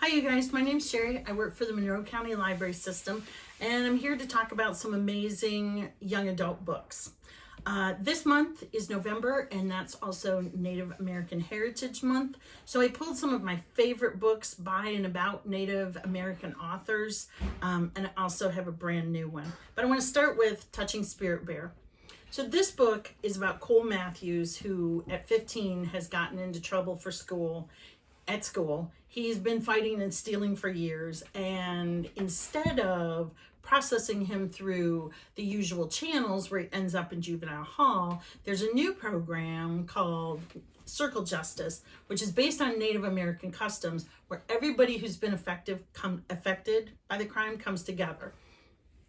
Hi you guys, my name's Sheree. I work for the Monroe County Library System and I'm here to talk about some amazing young adult books. This month is November and that's also Native American Heritage Month. So I pulled some of my favorite books by and about Native American authors and I also have a brand new one. But I want to start with Touching Spirit Bear. So this book is about Cole Matthews, who at 15 has gotten into trouble for at school. He's been fighting and stealing for years, and instead of processing him through the usual channels where he ends up in juvenile hall, there's a new program called Circle Justice, which is based on Native American customs, where everybody who's been affected by the crime comes together.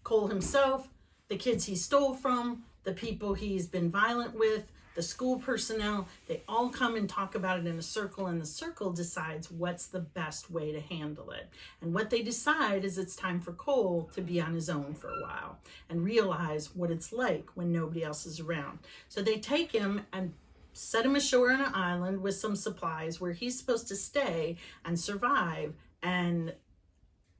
Cole himself, the kids he stole from, the people he's been violent with, the school personnel, they all come and talk about it in a circle, and the circle decides what's the best way to handle it. And what they decide is it's time for Cole to be on his own for a while and realize what it's like when nobody else is around. So they take him and set him ashore on an island with some supplies where he's supposed to stay and survive, and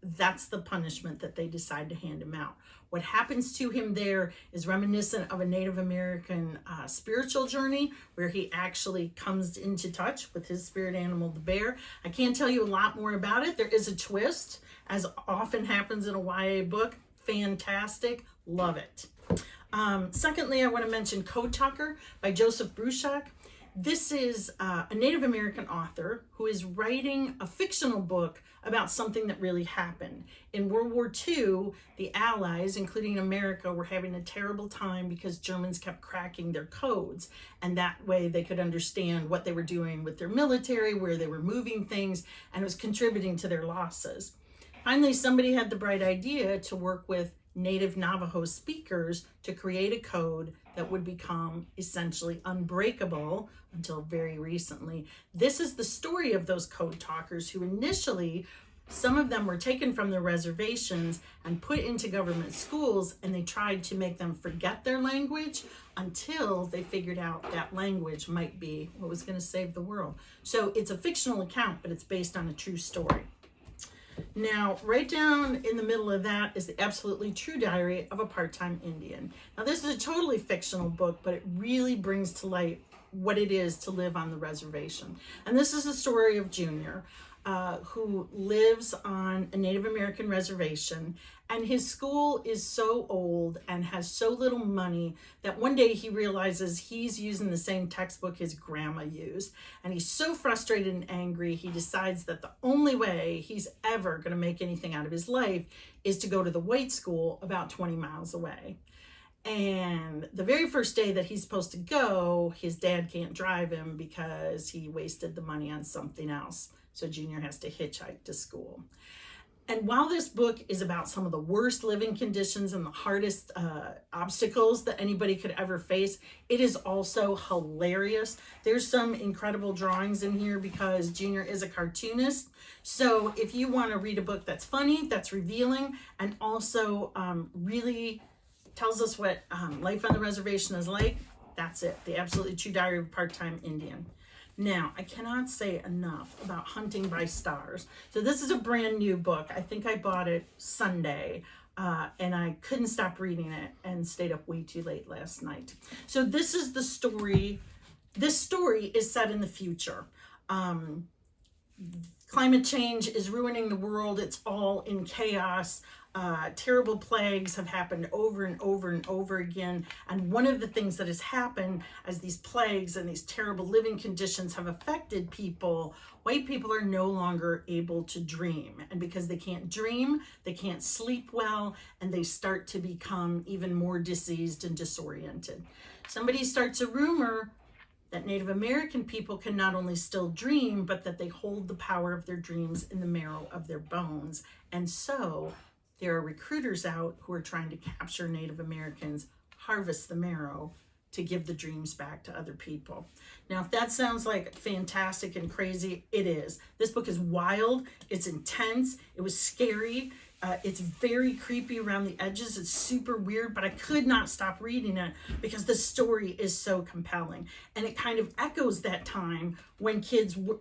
that's the punishment that they decide to hand him out. What happens to him there is reminiscent of a Native American spiritual journey where he actually comes into touch with his spirit animal, the bear. I can't tell you a lot more about it. There is a twist, as often happens in a YA book. Fantastic. Love it. Secondly, I want to mention Code Talker by Joseph Bruchac. This is a Native American author who is writing a fictional book about something that really happened. In World War II, the Allies, including America, were having a terrible time because Germans kept cracking their codes, and that way they could understand what they were doing with their military, where they were moving things, and it was contributing to their losses. Finally, somebody had the bright idea to work with Native Navajo speakers to create a code that would become essentially unbreakable until very recently. This is the story of those code talkers who initially, some of them were taken from their reservations and put into government schools, and they tried to make them forget their language until they figured out that language might be what was going to save the world. So it's a fictional account, but it's based on a true story. Now, right down in the middle of that is the absolutely true diary of a part-time Indian. Now, this is a totally fictional book, but it really brings to light what it is to live on the reservation. And this is the story of Junior, who lives on a Native American reservation, and his school is so old and has so little money that one day he realizes he's using the same textbook his grandma used, and he's so frustrated and angry he decides that the only way he's ever going to make anything out of his life is to go to the white school about 20 miles away. And the very first day that he's supposed to go, his dad can't drive him because he wasted the money on something else. So Junior has to hitchhike to school. And while this book is about some of the worst living conditions and the hardest obstacles that anybody could ever face, it is also hilarious. There's some incredible drawings in here because Junior is a cartoonist. So if you want to read a book that's funny, that's revealing, and also really tells us what life on the reservation is like, that's it. The Absolutely True Diary of a Part-Time Indian. Now, I cannot say enough about Hunting by Stars. So this is a brand new book. I think I bought it Sunday, and I couldn't stop reading it and stayed up way too late last night. So this is the story. This story is set in the future. Climate change is ruining the world. It's all in chaos. Terrible plagues have happened over and over and over again. And one of the things that has happened as these plagues and these terrible living conditions have affected people, white people are no longer able to dream. And because they can't dream, they can't sleep well, and they start to become even more diseased and disoriented. Somebody starts a rumor that Native American people can not only still dream, but that they hold the power of their dreams in the marrow of their bones. And so there are recruiters out who are trying to capture Native Americans, harvest the marrow to give the dreams back to other people. Now, if that sounds like fantastic and crazy, it is. This book is wild, it's intense, it was scary, It's very creepy around the edges. It's super weird, but I could not stop reading it because the story is so compelling. And it kind of echoes that time when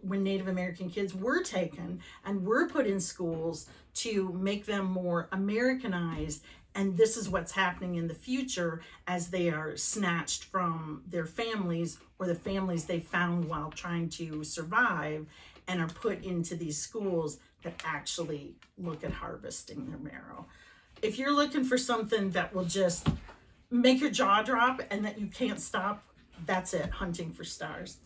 when Native American kids were taken and were put in schools to make them more Americanized. And this is what's happening in the future as they are snatched from their families or the families they found while trying to survive and are put into these schools that actually look at harvesting their marrow. If you're looking for something that will just make your jaw drop and that you can't stop, that's it, Hunting for Stars.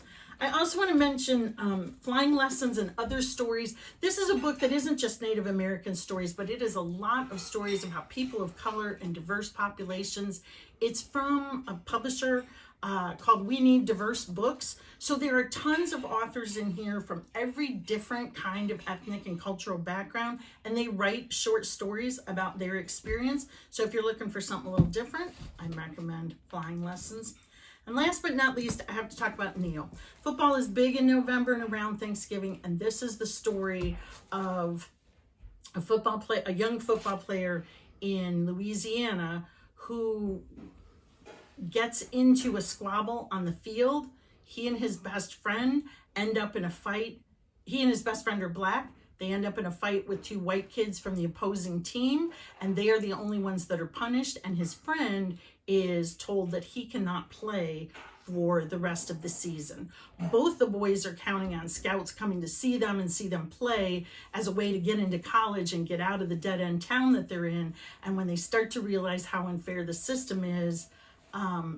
I also want to mention Flying Lessons and Other Stories. This is a book that isn't just Native American stories, but it is a lot of stories about people of color and diverse populations. It's from a publisher called We Need Diverse Books. So there are tons of authors in here from every different kind of ethnic and cultural background, and they write short stories about their experience. So if you're looking for something a little different, I recommend Flying Lessons. And last but not least, I have to talk about Neil. Football is big in November and around Thanksgiving, and this is the story of a young football player in Louisiana who gets into a squabble on the field. He and his best friend end up in a fight. He and his best friend are black. They end up in a fight with two white kids from the opposing team, and they are the only ones that are punished. And his friend is told that he cannot play for the rest of the season. Both the boys are counting on scouts coming to see them and see them play as a way to get into college and get out of the dead-end town that they're in. And when they start to realize how unfair the system is,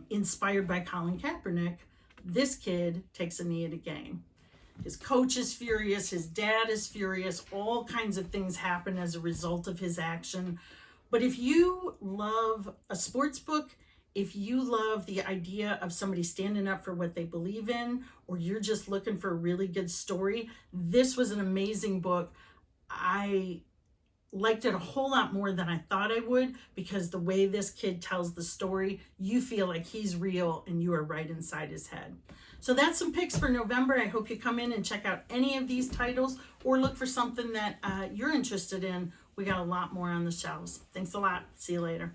inspired by Colin Kaepernick, this kid takes a knee at a game. His coach is furious, his dad is furious, all kinds of things happen as a result of his action. But if you love a sports book, if you love the idea of somebody standing up for what they believe in, or you're just looking for a really good story, this was an amazing book. I liked it a whole lot more than I thought I would, because the way this kid tells the story, you feel like he's real and you are right inside his head. So that's some picks for November. I hope you come in and check out any of these titles or look for something that you're interested in. We got a lot more on the shelves. Thanks a lot. See you later.